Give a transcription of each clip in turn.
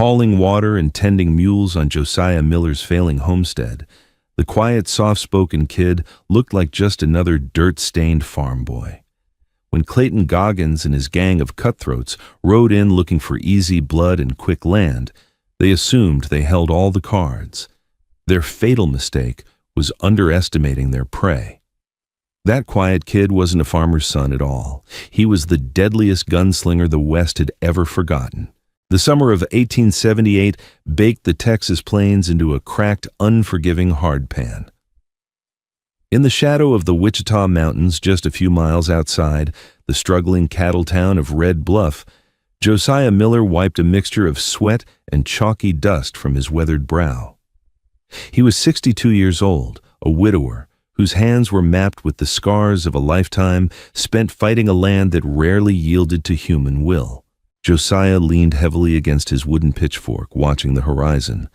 hauling water and tending mules on Josiah Miller's failing homestead, the quiet, soft-spoken kid looked like just another dirt-stained farm boy. When Clayton Goggins and his gang of cutthroats rode in looking for easy blood and quick land, they assumed they held all the cards. Their fatal mistake was underestimating their prey. That quiet kid wasn't a farmer's son at all. He was the deadliest gunslinger the West had ever forgotten. The summer of 1878 baked the Texas plains into a cracked, unforgiving hardpan. In the shadow of the Wichita Mountains, just a few miles outside the struggling cattle town of Red Bluff, Josiah Miller wiped a mixture of sweat and chalky dust from his weathered brow. He was 62 years old, a widower, whose hands were mapped with the scars of a lifetime spent fighting a land that rarely yielded to human will. Josiah leaned heavily against his wooden pitchfork, watching the horizon.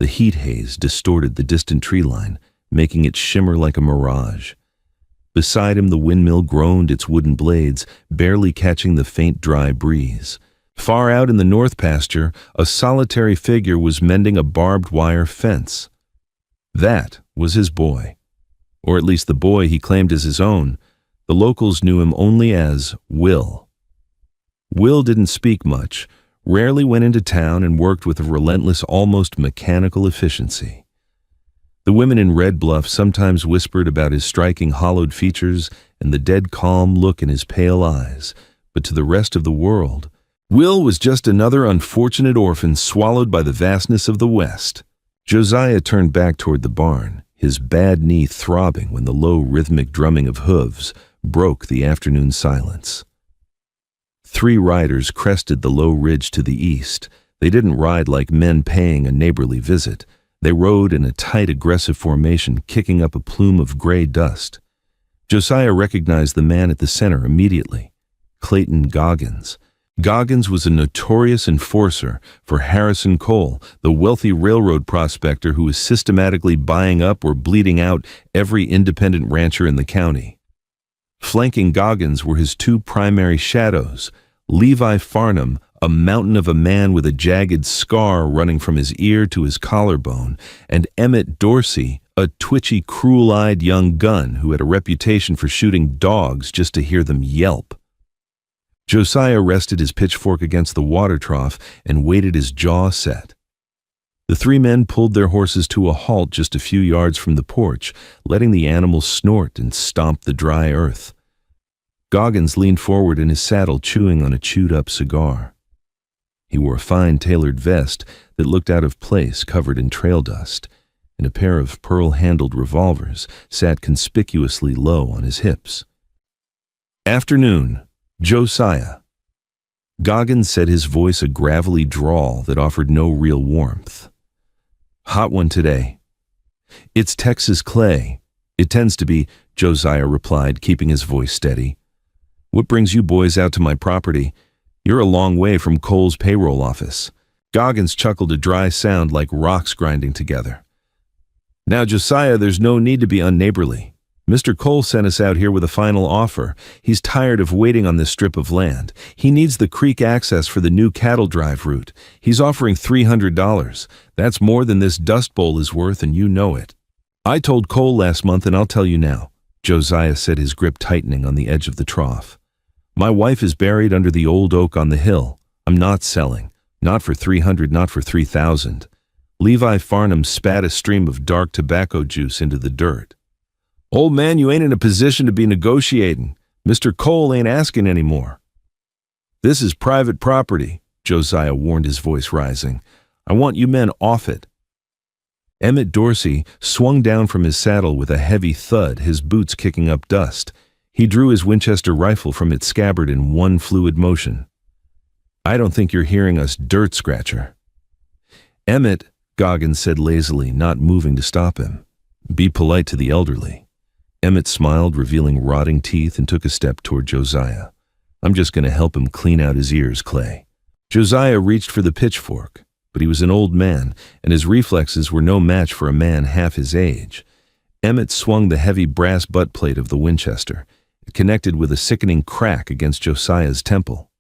The heat haze distorted the distant tree line, making it shimmer like a mirage. Beside him, the windmill groaned its wooden blades, barely catching the faint, dry breeze. Far out in the north pasture, a solitary figure was mending a barbed wire fence. That was his boy, or at least the boy he claimed as his own. The locals knew him only as Will. Will didn't speak much, rarely went into town, and worked with a relentless, almost mechanical efficiency. The women in Red Bluff sometimes whispered about his striking hollowed features and the dead calm look in his pale eyes, but to the rest of the world, Will was just another unfortunate orphan swallowed by the vastness of the West. Josiah turned back toward the barn, his bad knee throbbing when the low rhythmic drumming of hooves broke the afternoon silence. 3 riders crested the low ridge to the east. They didn't ride like men paying a neighborly visit. They rode in a tight, aggressive formation, kicking up a plume of gray dust. Josiah recognized the man at the center immediately, Clayton Goggins. Goggins was a notorious enforcer for Harrison Cole, the wealthy railroad prospector who was systematically buying up or bleeding out every independent rancher in the county. Flanking Goggins were his 2 primary shadows, Levi Farnham, a mountain of a man with a jagged scar running from his ear to his collarbone, and Emmett Dorsey, a twitchy, cruel-eyed young gun who had a reputation for shooting dogs just to hear them yelp. Josiah rested his pitchfork against the water trough and waited, his jaw set. The 3 men pulled their horses to a halt just a few yards from the porch, letting the animals snort and stomp the dry earth. Goggins leaned forward in his saddle, chewing on a chewed-up cigar. He wore a fine tailored vest that looked out of place, covered in trail dust, and a pair of pearl-handled revolvers sat conspicuously low on his hips. "Afternoon, Josiah." Goggins said, his voice a gravelly drawl that offered no real warmth. "Hot one today." "It's Texas clay. It tends to be," Josiah replied, keeping his voice steady. "What brings you boys out to my property? You're a long way from Cole's payroll office." Goggins chuckled, a dry sound like rocks grinding together. "Now, Josiah, there's no need to be unneighborly. Mr. Cole sent us out here with a final offer. He's tired of waiting on this strip of land. He needs the creek access for the new cattle drive route. He's offering $300. That's more than this Dust Bowl is worth, and you know it." "I told Cole last month, and I'll tell you now," Josiah said, his grip tightening on the edge of the trough. "My wife is buried under the old oak on the hill. I'm not selling. Not for $300, not for $3,000. Levi Farnham spat a stream of dark tobacco juice into the dirt. "Old man, you ain't in a position to be negotiating. Mr. Cole ain't asking any more." "This is private property," Josiah warned, his voice rising. "I want you men off it." Emmett Dorsey swung down from his saddle with a heavy thud, his boots kicking up dust. He drew his Winchester rifle from its scabbard in one fluid motion. "I don't think you're hearing us, dirt scratcher." "Emmett," Goggins said lazily, not moving to stop him. "Be polite to the elderly." Emmett smiled, revealing rotting teeth, and took a step toward Josiah. "I'm just going to help him clean out his ears, Clay." Josiah reached for the pitchfork, but he was an old man, and his reflexes were no match for a man half his age. Emmett swung the heavy brass butt plate of the Winchester. It connected with a sickening crack against Josiah's temple.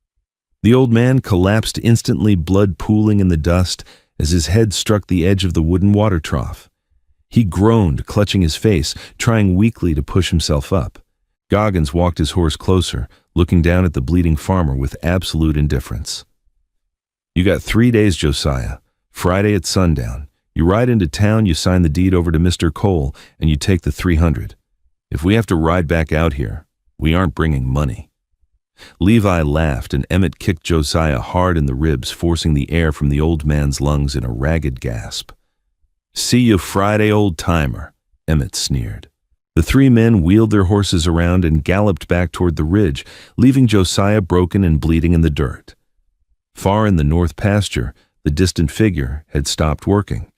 The old man collapsed instantly, blood pooling in the dust as his head struck the edge of the wooden water trough. He groaned, clutching his face, trying weakly to push himself up. Goggins walked his horse closer, looking down at the bleeding farmer with absolute indifference. "You got 3 days, Josiah. Friday at sundown. You ride into town, you sign the deed over to Mr. Cole, and you take the 300. If we have to ride back out here, we aren't bringing money." Levi laughed, and Emmett kicked Josiah hard in the ribs, forcing the air from the old man's lungs in a ragged gasp. "See you Friday, old-timer," Emmett sneered. The three men wheeled their horses around and galloped back toward the ridge, leaving Josiah broken and bleeding in the dirt. Far in the north pasture, the distant figure had stopped working.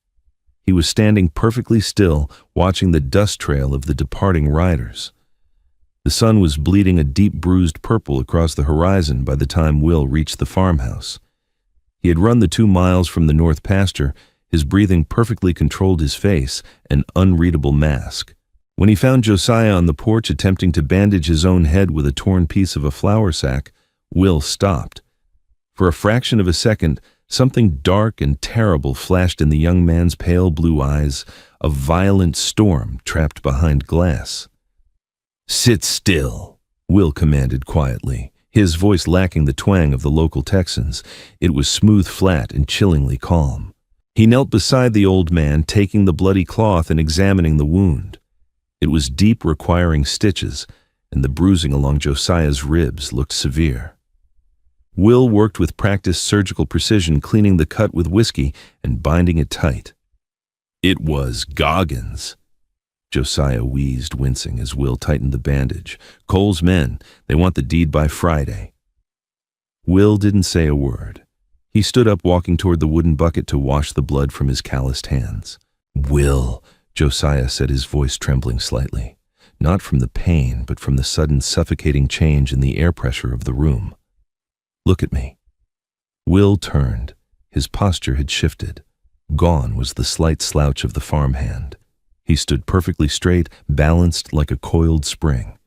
He was standing perfectly still, watching the dust trail of the departing riders. The sun was bleeding a deep bruised purple across the horizon by the time Will reached the farmhouse. He had run the 2 miles from the north pasture, his breathing perfectly controlled his face, an unreadable mask. When he found Josiah on the porch attempting to bandage his own head with a torn piece of a flour sack, Will stopped. For a fraction of a second, something dark and terrible flashed in the young man's pale blue eyes, a violent storm trapped behind glass. "Sit still," Will commanded quietly, his voice lacking the twang of the local Texans. It was smooth, flat, and chillingly calm. He knelt beside the old man, taking the bloody cloth and examining the wound. It was deep, requiring stitches, and the bruising along Josiah's ribs looked severe. Will worked with practiced surgical precision, cleaning the cut with whiskey and binding it tight. "It was Goggins," Josiah wheezed, wincing as Will tightened the bandage. "Cole's men, they want the deed by Friday." Will didn't say a word. He stood up, walking toward the wooden bucket to wash the blood from his calloused hands. "Will," Josiah said, his voice trembling slightly, not from the pain, but from the sudden suffocating change in the air pressure of the room. "Look at me." Will turned. His posture had shifted. Gone was the slight slouch of the farmhand. He stood perfectly straight, balanced like a coiled spring.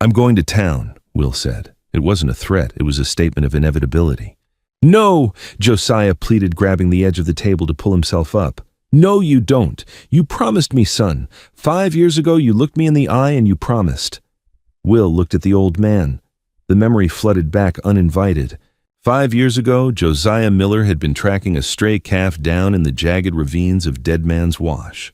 "I'm going to town," Will said. It wasn't a threat, it was a statement of inevitability. "No!" Josiah pleaded, grabbing the edge of the table to pull himself up. "No, you don't. You promised me, son. 5 years ago you looked me in the eye and you promised." Will looked at the old man. The memory flooded back uninvited. 5 years ago, Josiah Miller had been tracking a stray calf down in the jagged ravines of Dead Man's Wash.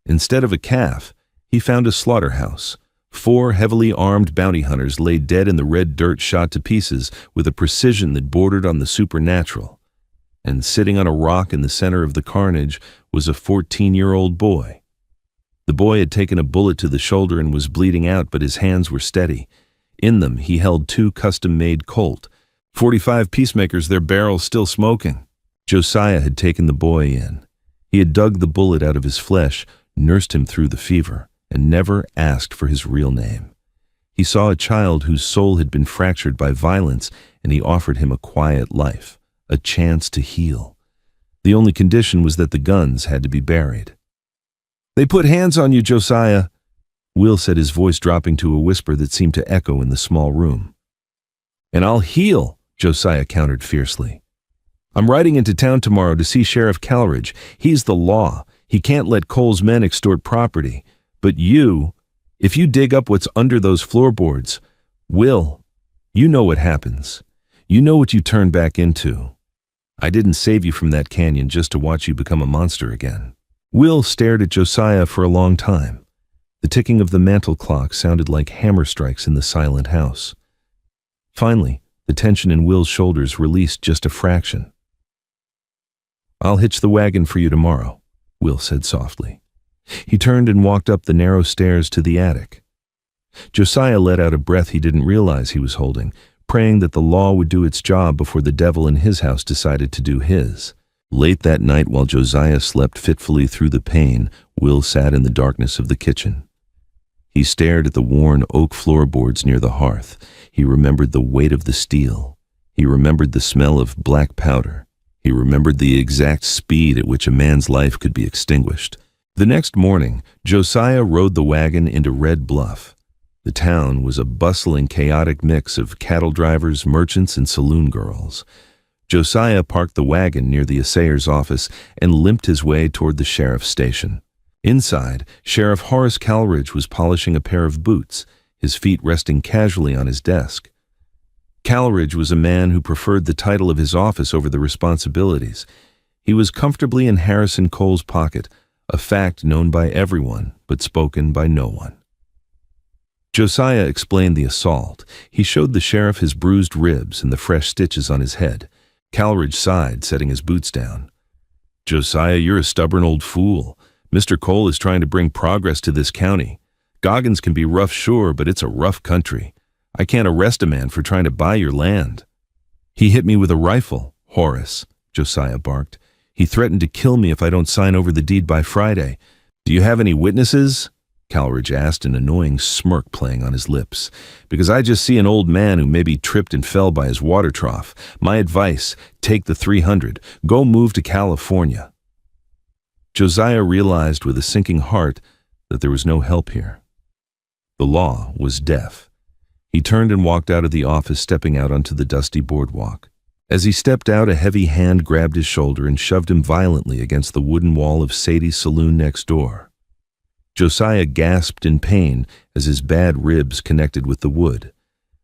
Instead of a calf, he found a slaughterhouse. 4 heavily armed bounty hunters lay dead in the red dirt, shot to pieces with a precision that bordered on the supernatural. And sitting on a rock in the center of the carnage was a 14-year-old boy. The boy had taken a bullet to the shoulder and was bleeding out, but his hands were steady. In them he held 2 custom-made Colt .45 Peacemakers, their barrels still smoking. Josiah had taken the boy in. He had dug the bullet out of his flesh, nursed him through the fever, and never asked for his real name. He saw a child whose soul had been fractured by violence, and he offered him a quiet life, a chance to heal. The only condition was that the guns had to be buried. "They put hands on you, Josiah," Will said, his voice dropping to a whisper that seemed to echo in the small room. "And I'll heal," Josiah countered fiercely. "I'm riding into town tomorrow to see Sheriff Calridge. He's the law. He can't let Cole's men extort property. But you, if you dig up what's under those floorboards, Will, you know what happens. You know what you turn back into. I didn't save you from that canyon just to watch you become a monster again." Will stared at Josiah for a long time. The ticking of the mantel clock sounded like hammer strikes in the silent house. Finally, the tension in Will's shoulders released just a fraction. "I'll hitch the wagon for you tomorrow," Will said softly. He turned and walked up the narrow stairs to the attic. Josiah let out a breath he didn't realize he was holding, praying that the law would do its job before the devil in his house decided to do his. Late that night, while Josiah slept fitfully through the pain, Will sat in the darkness of the kitchen. He stared at the worn oak floorboards near the hearth. He remembered the weight of the steel. He remembered the smell of black powder. He remembered the exact speed at which a man's life could be extinguished. The next morning, Josiah rode the wagon into Red Bluff. The town was a bustling, chaotic mix of cattle drivers, merchants, and saloon girls. Josiah parked the wagon near the assayer's office and limped his way toward the sheriff's station. Inside, Sheriff Horace Calridge was polishing a pair of boots, his feet resting casually on his desk. Calridge was a man who preferred the title of his office over the responsibilities. He was comfortably in Harrison Cole's pocket, a fact known by everyone but spoken by no one. Josiah explained the assault. He showed the sheriff his bruised ribs and the fresh stitches on his head. Calridge sighed, setting his boots down. "Josiah, you're a stubborn old fool. Mr. Cole is trying to bring progress to this county. Goggins can be rough, sure, but it's a rough country. I can't arrest a man for trying to buy your land." "He hit me with a rifle, Horace," Josiah barked. "He threatened to kill me if I don't sign over the deed by Friday. Do you have any witnesses?" Calridge asked, an annoying smirk playing on his lips. "Because I just see an old man who maybe tripped and fell by his water trough. My advice, take the 300. Go move to California." Josiah realized with a sinking heart that there was no help here. The law was deaf. He turned and walked out of the office, stepping out onto the dusty boardwalk. As he stepped out, a heavy hand grabbed his shoulder and shoved him violently against the wooden wall of Sadie's saloon next door. Josiah gasped in pain as his bad ribs connected with the wood.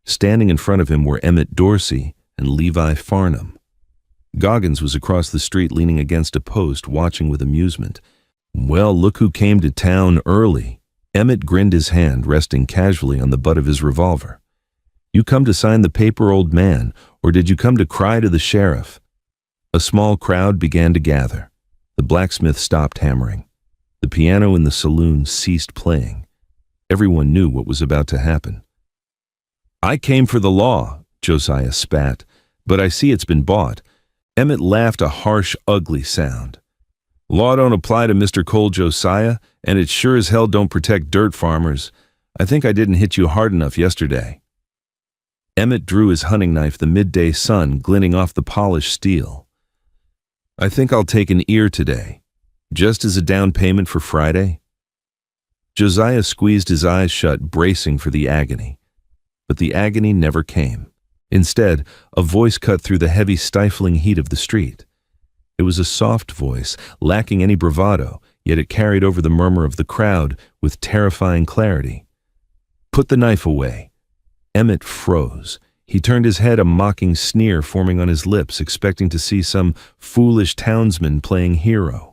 Standing in front of him were Emmett Dorsey and Levi Farnham. Goggins was across the street leaning against a post, watching with amusement. "Well, look who came to town early." Emmett grinned, his hand resting casually on the butt of his revolver. "You come to sign the paper, old man, or did you come to cry to the sheriff?" A small crowd began to gather. The blacksmith stopped hammering. The piano in the saloon ceased playing. Everyone knew what was about to happen. "I came for the law," Josiah spat, "but I see it's been bought." Emmett laughed, a harsh, ugly sound. "Law don't apply to Mr. Cole, Josiah, and it sure as hell don't protect dirt farmers. I think I didn't hit you hard enough yesterday." Emmett drew his hunting knife, the midday sun glinting off the polished steel. "I think I'll take an ear today. Just as a down payment for Friday?" Josiah squeezed his eyes shut, bracing for the agony. But the agony never came. Instead, a voice cut through the heavy, stifling heat of the street. It was a soft voice, lacking any bravado, yet it carried over the murmur of the crowd with terrifying clarity. "Put the knife away." Emmett froze. He turned his head, a mocking sneer forming on his lips, expecting to see some foolish townsman playing hero.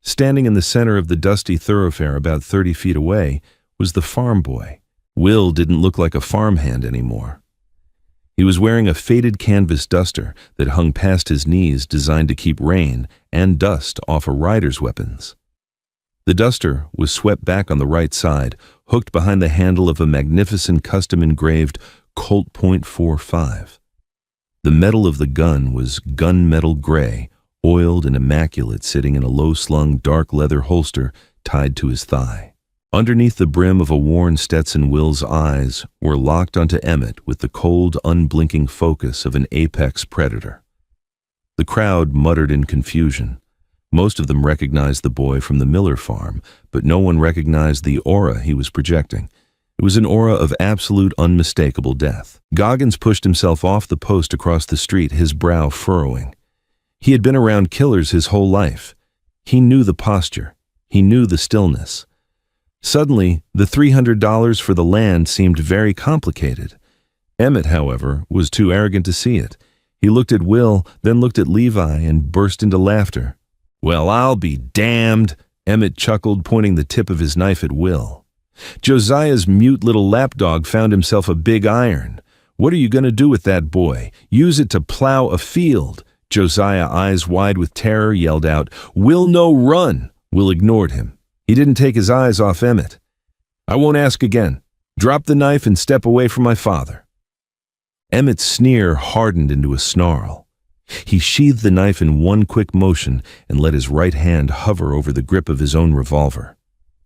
Standing in the center of the dusty thoroughfare about 30 feet away was the farm boy. Will didn't look like a farmhand anymore. He was wearing a faded canvas duster that hung past his knees, designed to keep rain and dust off a rider's weapons. The duster was swept back on the right side, hooked behind the handle of a magnificent custom-engraved Colt .45. The metal of the gun was gunmetal gray, oiled and immaculate, sitting in a low-slung dark leather holster tied to his thigh. Underneath the brim of a worn Stetson, Will's eyes were locked onto Emmett with the cold, unblinking focus of an apex predator. The crowd muttered in confusion. Most of them recognized the boy from the Miller farm, but no one recognized the aura he was projecting. It was an aura of absolute, unmistakable death. Goggins pushed himself off the post across the street, his brow furrowing. He had been around killers his whole life. He knew the posture. He knew the stillness. Suddenly, the $300 for the land seemed very complicated. Emmett, however, was too arrogant to see it. He looked at Will, then looked at Levi, and burst into laughter. "Well, I'll be damned," Emmett chuckled, pointing the tip of his knife at Will. Josiah's mute little lapdog found himself a big iron. "What are you going to do with that boy? Use it to plow a field." Josiah, eyes wide with terror, yelled out, "Will, no, run!" Will ignored him. He didn't take his eyes off Emmett. "I won't ask again. Drop the knife and step away from my father." Emmett's sneer hardened into a snarl. He sheathed the knife in one quick motion and let his right hand hover over the grip of his own revolver.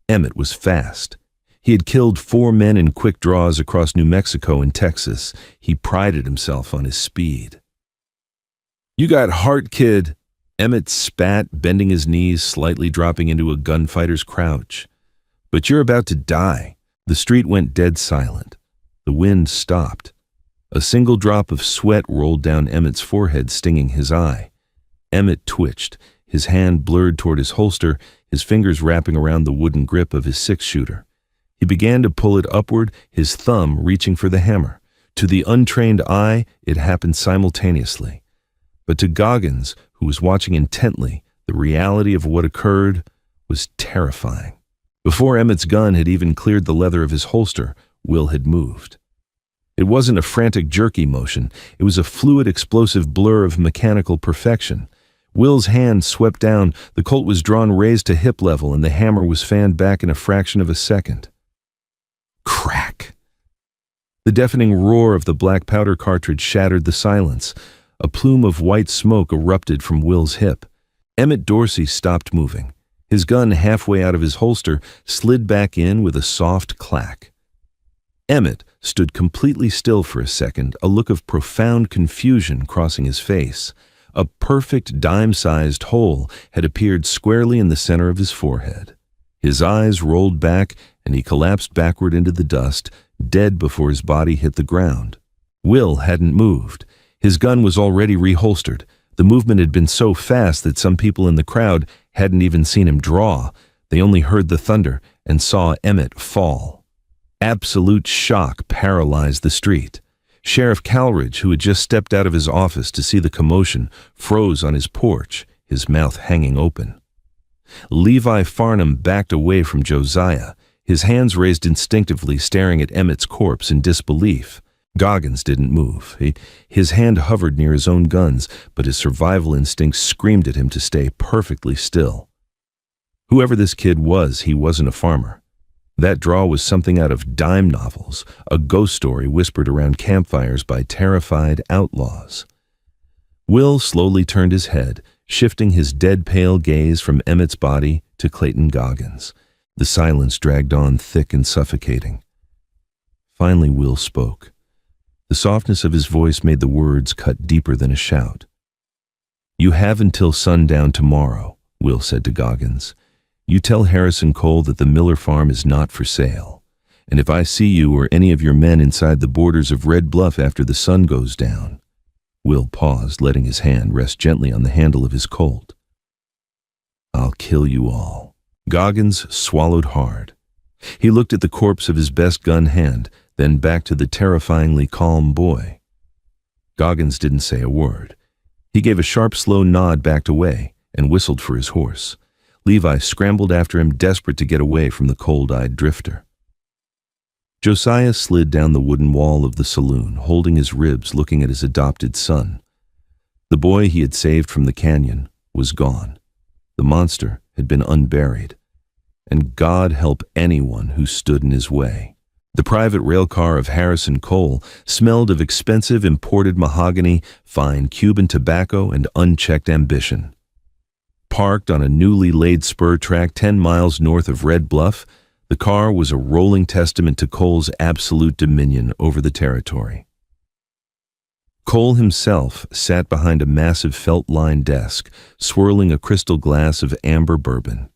Emmett was fast. He had killed 4 men in quick draws across New Mexico and Texas. He prided himself on his speed. "You got heart, kid," Emmett spat, bending his knees, slightly dropping into a gunfighter's crouch. "But you're about to die. The street went dead silent. The wind stopped. A single drop of sweat rolled down Emmett's forehead, stinging his eye. Emmett twitched, his hand blurred toward his holster, his fingers wrapping around the wooden grip of his six-shooter. He began to pull it upward, his thumb reaching for the hammer. To the untrained eye, it happened simultaneously. But to Goggins, who was watching intently, the reality of what occurred was terrifying. Before Emmett's gun had even cleared the leather of his holster, Will had moved. It wasn't a frantic jerky motion, it was a fluid explosive blur of mechanical perfection. Will's hand swept down, the Colt was drawn raised to hip level, and the hammer was fanned back in a fraction of a second. Crack! The deafening roar of the black powder cartridge shattered the silence. A plume of white smoke erupted from Will's hip. Emmett Dorsey stopped moving. His gun, halfway out of his holster, slid back in with a soft clack. Emmett stood completely still for a second, a look of profound confusion crossing his face. A perfect dime-sized hole had appeared squarely in the center of his forehead. His eyes rolled back, and he collapsed backward into the dust, dead before his body hit the ground. Will hadn't moved. His gun was already reholstered. The movement had been so fast that some people in the crowd hadn't even seen him draw. They only heard the thunder and saw Emmett fall. Absolute shock paralyzed the street. Sheriff Calridge, who had just stepped out of his office to see the commotion, froze on his porch, his mouth hanging open. Levi Farnham backed away from Josiah, his hands raised instinctively, staring at Emmett's corpse in disbelief. Goggins didn't move. His hand hovered near his own guns, but his survival instinct screamed at him to stay perfectly still. Whoever this kid was, he wasn't a farmer. That draw was something out of dime novels, a ghost story whispered around campfires by terrified outlaws. Will slowly turned his head, shifting his dead pale gaze from Emmett's body to Clayton Goggins. The silence dragged on thick and suffocating. Finally, Will spoke. The softness of his voice made the words cut deeper than a shout. "You have until sundown tomorrow," Will said to Goggins. "You tell Harrison Cole that the Miller farm is not for sale. And if I see you or any of your men inside the borders of Red Bluff after the sun goes down..." Will paused, letting his hand rest gently on the handle of his Colt. "I'll kill you all." Goggins swallowed hard. He looked at the corpse of his best gun hand, then back to the terrifyingly calm boy. Goggins didn't say a word. He gave a sharp, slow nod, backed away, and whistled for his horse. Levi scrambled after him, desperate to get away from the cold-eyed drifter. Josiah slid down the wooden wall of the saloon, holding his ribs, looking at his adopted son. The boy he had saved from the canyon was gone. The monster had been unburied. And God help anyone who stood in his way. The private rail car of Harrison Cole smelled of expensive imported mahogany, fine Cuban tobacco, and unchecked ambition. Parked on a newly laid spur track 10 miles north of Red Bluff, the car was a rolling testament to Cole's absolute dominion over the territory. Cole himself sat behind a massive felt-lined desk, swirling a crystal glass of amber bourbon.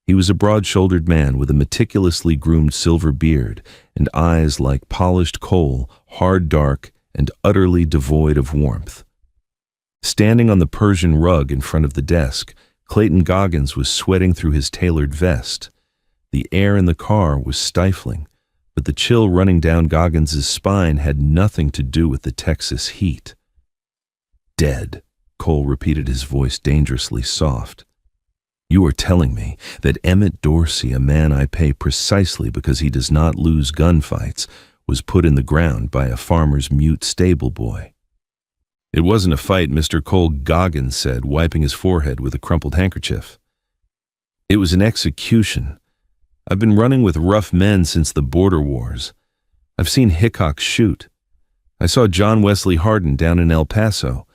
He was a broad-shouldered man with a meticulously groomed silver beard and eyes like polished coal, hard, dark, and utterly devoid of warmth. Standing on the Persian rug in front of the desk, Clayton Goggins was sweating through his tailored vest. The air in the car was stifling, but the chill running down Goggins's spine had nothing to do with the Texas heat. "Dead," Cole repeated, his voice dangerously soft. "You are telling me that Emmett Dorsey, a man I pay precisely because he does not lose gunfights, was put in the ground by a farmer's mute stable boy." "It wasn't a fight," Mr. Cole, Goggins said, wiping his forehead with a crumpled handkerchief. "It was an execution. I've been running with rough men since the border wars. I've seen Hickok shoot. I saw John Wesley Hardin down in El Paso.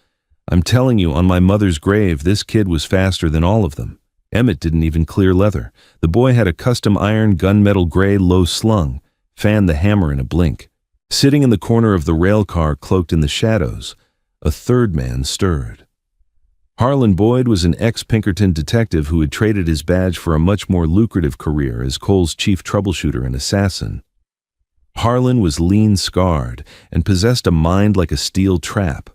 I'm telling you, on my mother's grave, this kid was faster than all of them. Emmett didn't even clear leather. The boy had a custom iron gunmetal gray low slung, fanned the hammer in a blink. Sitting in the corner of the rail car, cloaked in the shadows, a third man stirred. Harlan Boyd was an ex-Pinkerton detective who had traded his badge for a much more lucrative career as Cole's chief troubleshooter and assassin. Harlan was lean-scarred and possessed a mind like a steel trap.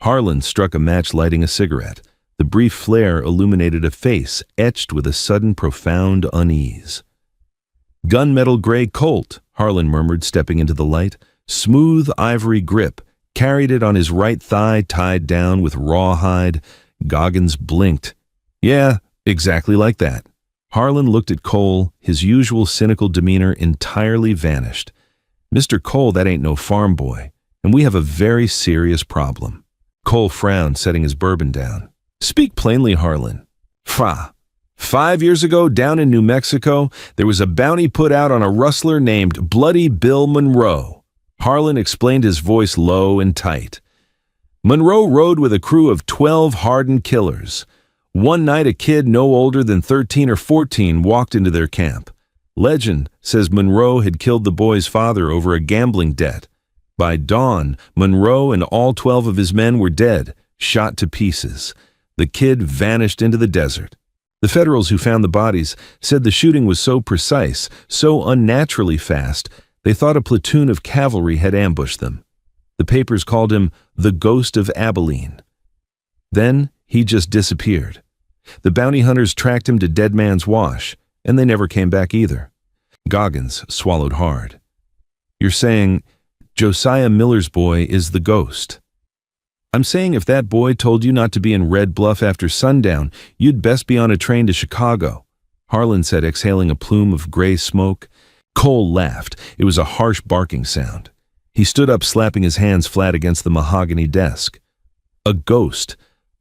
Harlan struck a match lighting a cigarette. The brief flare illuminated a face etched with a sudden profound unease. "Gunmetal gray Colt," Harlan murmured, stepping into the light. "Smooth ivory grip. Carried it on his right thigh, tied down with rawhide." Goggins blinked. "Yeah, exactly like that." Harlan looked at Cole, his usual cynical demeanor entirely vanished. "Mr. Cole, that ain't no farm boy, and we have a very serious problem." Cole frowned, setting his bourbon down. "Speak plainly, Harlan." "Fa. 5 years ago, down in New Mexico, there was a bounty put out on a rustler named Bloody Bill Monroe." Harlan explained, his voice low and tight. "Monroe rode with a crew of 12 hardened killers. One night, a kid no older than 13 or 14 walked into their camp. Legend says Monroe had killed the boy's father over a gambling debt. By dawn, Monroe and all 12 of his men were dead, shot to pieces. The kid vanished into the desert. The Federals who found the bodies said the shooting was so precise, so unnaturally fast, they thought a platoon of cavalry had ambushed them. The papers called him the Ghost of Abilene. Then he just disappeared. The bounty hunters tracked him to Dead Man's Wash, and they never came back either." Goggins swallowed hard. "You're saying Josiah Miller's boy is the ghost?" "I'm saying if that boy told you not to be in Red Bluff after sundown, you'd best be on a train to Chicago," Harlan said, exhaling a plume of gray smoke. Cole laughed. It was a harsh barking sound. He stood up, slapping his hands flat against the mahogany desk. "A ghost.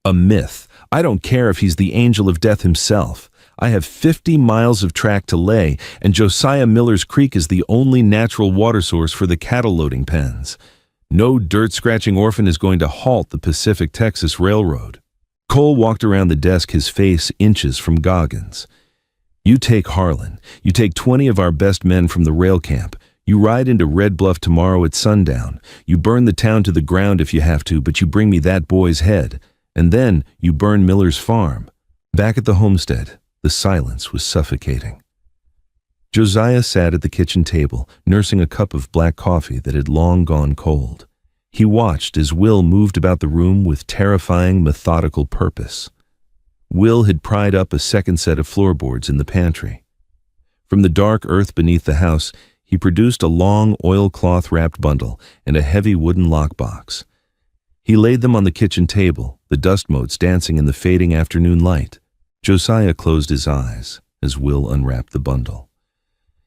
A myth. I don't care if he's the angel of death himself. I have 50 miles of track to lay, and Josiah Miller's Creek is the only natural water source for the cattle loading pens. No dirt-scratching orphan is going to halt the Pacific Texas Railroad." Cole walked around the desk, his face inches from Goggins. "You take Harlan. You take 20 of our best men from the rail camp. You ride into Red Bluff tomorrow at sundown. You burn the town to the ground if you have to, but you bring me that boy's head. And then you burn Miller's farm." Back at the homestead, the silence was suffocating. Josiah sat at the kitchen table, nursing a cup of black coffee that had long gone cold. He watched as Will moved about the room with terrifying, methodical purpose. Will had pried up a second set of floorboards in the pantry. From the dark earth beneath the house, he produced a long oilcloth-wrapped bundle and a heavy wooden lockbox. He laid them on the kitchen table, the dust motes dancing in the fading afternoon light. Josiah closed his eyes as Will unwrapped the bundle.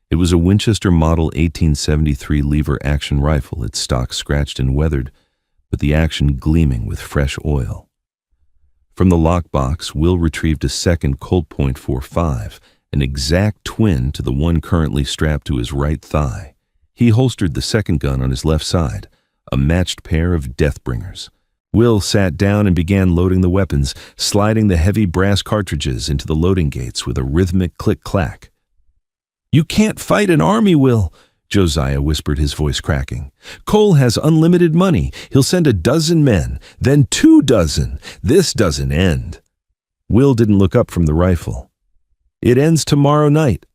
It was a Winchester Model 1873 lever-action rifle, its stock scratched and weathered, but the action gleaming with fresh oil. From the lockbox, Will retrieved a second Colt .45, an exact twin to the one currently strapped to his right thigh. He holstered the second gun on his left side, a matched pair of Deathbringers. Will sat down and began loading the weapons, sliding the heavy brass cartridges into the loading gates with a rhythmic click-clack. "You can't fight an army, Will," Josiah whispered, his voice cracking. "Cole has unlimited money. He'll send a dozen men, then 2 dozen. This doesn't end." Will didn't look up from the rifle. "It ends tomorrow night."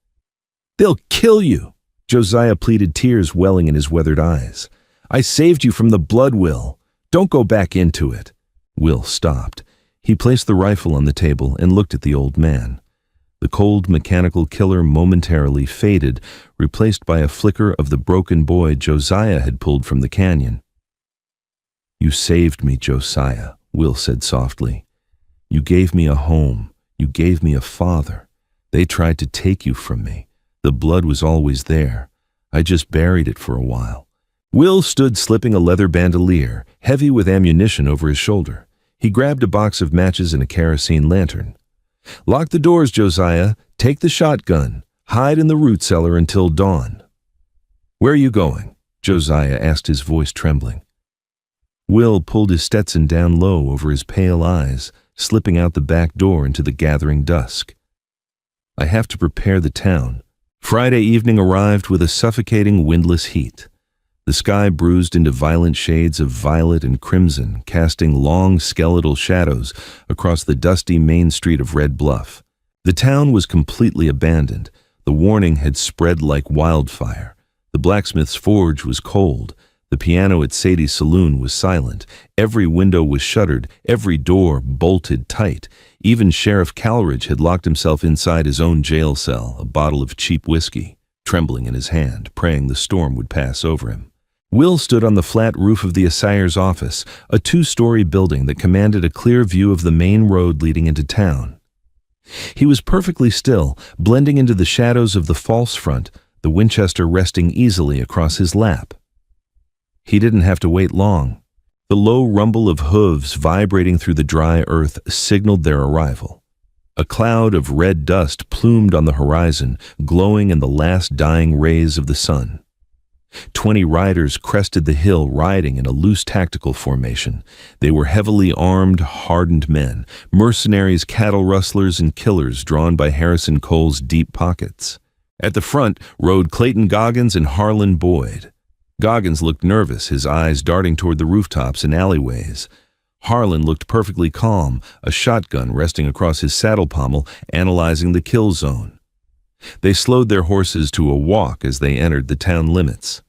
"They'll kill you," Josiah pleaded, tears welling in his weathered eyes. "I saved you from the blood, Will. Don't go back into it." Will stopped. He placed the rifle on the table and looked at the old man. The cold mechanical killer momentarily faded, replaced by a flicker of the broken boy Josiah had pulled from the canyon. "You saved me, Josiah," Will said softly. "You gave me a home. You gave me a father. They tried to take you from me. The blood was always there. I just buried it for a while." Will stood slipping a leather bandolier, heavy with ammunition, over his shoulder. He grabbed a box of matches and a kerosene lantern. "Lock the doors, Josiah. Take the shotgun. Hide in the root cellar until dawn." "Where are you going?" Josiah asked, his voice trembling. Will pulled his Stetson down low over his pale eyes, slipping out the back door into the gathering dusk. "I have to prepare the town." Friday evening arrived with a suffocating windless heat. the sky bruised into violent shades of violet and crimson, casting long skeletal shadows across the dusty main street of Red Bluff. The town was completely abandoned. The warning had spread like wildfire. The blacksmith's forge was cold. The piano at Sadie's saloon was silent. Every window was shuttered, every door bolted tight. Even Sheriff Calridge had locked himself inside his own jail cell, a bottle of cheap whiskey, trembling in his hand, praying the storm would pass over him. Will stood on the flat roof of the assayer's office, a two-story building that commanded a clear view of the main road leading into town. He was perfectly still, blending into the shadows of the false front, the Winchester resting easily across his lap. He didn't have to wait long. The low rumble of hooves vibrating through the dry earth signaled their arrival. A cloud of red dust plumed on the horizon, glowing in the last dying rays of the sun. 20 riders crested the hill, riding in a loose tactical formation. They were heavily armed, hardened men, mercenaries, cattle rustlers, and killers drawn by Harrison Cole's deep pockets. At the front rode Clayton Goggins and Harlan Boyd. Goggins looked nervous, his eyes darting toward the rooftops and alleyways. Harlan looked perfectly calm, a shotgun resting across his saddle pommel, analyzing the kill zone. They slowed their horses to a walk as they entered the town limits.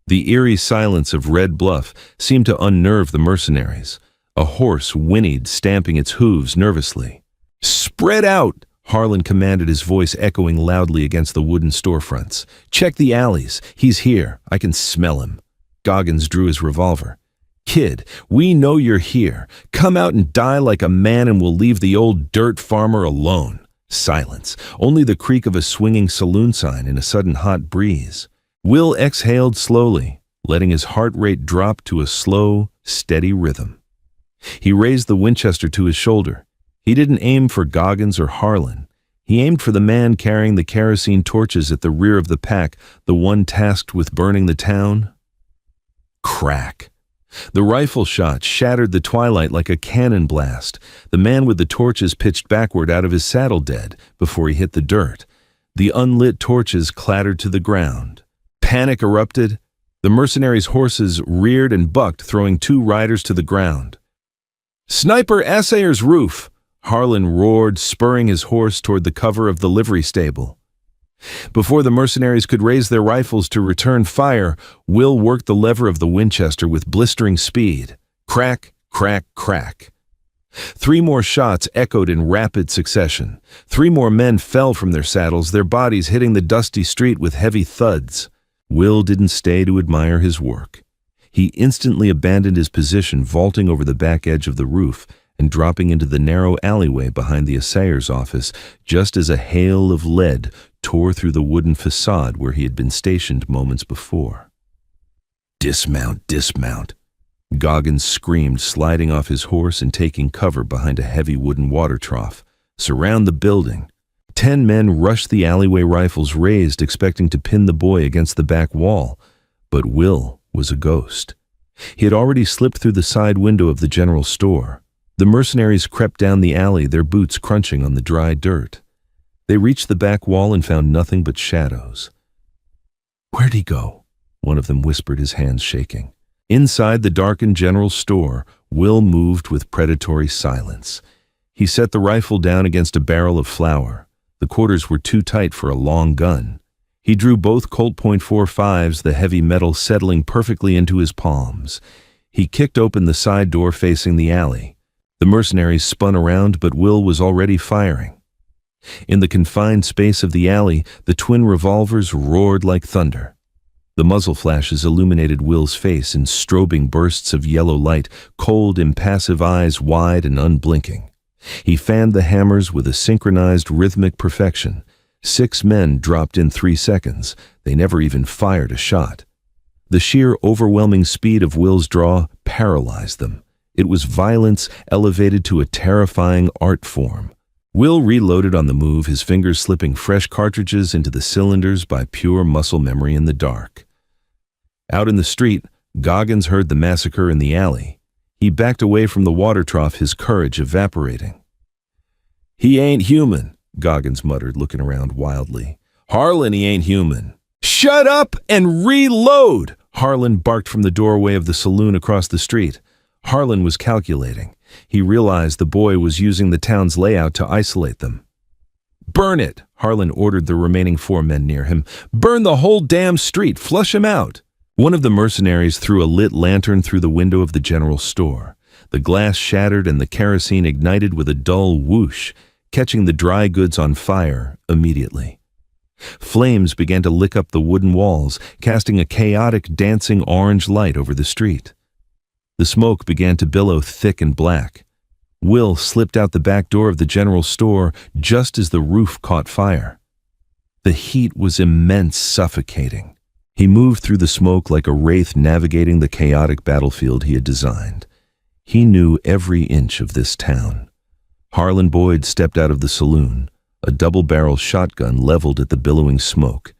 The eerie silence of Red Bluff seemed to unnerve the mercenaries. A horse whinnied, stamping its hooves nervously. "Spread out!" Harlan commanded, his voice echoing loudly against the wooden storefronts. "Check the alleys. He's here. I can smell him." Goggins drew his revolver. "Kid, we know you're here. Come out and die like a man and we'll leave the old dirt farmer alone." Silence. Only the creak of a swinging saloon sign in a sudden hot breeze. Will exhaled slowly, letting his heart rate drop to a slow, steady rhythm. He raised the Winchester to his shoulder. He didn't aim for Goggins or Harlan. He aimed for the man carrying the kerosene torches at the rear of the pack, the one tasked with burning the town. Crack. The rifle shot shattered the twilight like a cannon blast. The man with the torches pitched backward out of his saddle dead before he hit the dirt. The unlit torches clattered to the ground. Panic erupted. The mercenaries' horses reared and bucked, throwing 2 riders to the ground. "Sniper Assayer's roof!" Harlan roared, spurring his horse toward the cover of the livery stable. Before the mercenaries could raise their rifles to return fire, Will worked the lever of the Winchester with blistering speed. Crack, crack, crack. 3 more shots echoed in rapid succession. 3 more men fell from their saddles, their bodies hitting the dusty street with heavy thuds. Will didn't stay to admire his work. He instantly abandoned his position, vaulting over the back edge of the roof and dropping into the narrow alleyway behind the assayer's office just as a hail of lead tore through the wooden facade where he had been stationed moments before. "Dismount, dismount!" Goggins screamed, sliding off his horse and taking cover behind a heavy wooden water trough. "Surround the building." 10 men rushed the alleyway, rifles raised, expecting to pin the boy against the back wall. But Will was a ghost. He had already slipped through the side window of the general store. The mercenaries crept down the alley, their boots crunching on the dry dirt. They reached the back wall and found nothing but shadows. "Where'd he go?" one of them whispered, his hands shaking. Inside the darkened general store, Will moved with predatory silence. He set the rifle down against a barrel of flour. The quarters were too tight for a long gun. He drew both Colt .45s, the heavy metal settling perfectly into his palms. He kicked open the side door facing the alley. The mercenaries spun around, but Will was already firing. In the confined space of the alley, the twin revolvers roared like thunder. The muzzle flashes illuminated Will's face in strobing bursts of yellow light, cold, impassive eyes wide and unblinking. He fanned the hammers with a synchronized rhythmic perfection. 6 men dropped in 3 seconds. They never even fired a shot. The sheer overwhelming speed of Will's draw paralyzed them. It was violence elevated to a terrifying art form. Will reloaded on the move, his fingers slipping fresh cartridges into the cylinders by pure muscle memory in the dark. Out in the street, Goggins heard the massacre in the alley. He backed away from the water trough, his courage evaporating. "He ain't human," Goggins muttered, looking around wildly. "Harlan, he ain't human." "Shut up and reload!" Harlan barked from the doorway of the saloon across the street. Harlan was calculating. He realized the boy was using the town's layout to isolate them. "Burn it!" Harlan ordered the remaining 4 men near him. "Burn the whole damn street! Flush him out!" One of the mercenaries threw a lit lantern through the window of the general store. The glass shattered and the kerosene ignited with a dull whoosh, catching the dry goods on fire immediately. Flames began to lick up the wooden walls, casting a chaotic, dancing orange light over the street. The smoke began to billow thick and black. Will slipped out the back door of the general store just as the roof caught fire. The heat was immense, suffocating. He moved through the smoke like a wraith navigating the chaotic battlefield he had designed. He knew every inch of this town. Harlan Boyd stepped out of the saloon, a double-barrel shotgun leveled at the billowing smoke.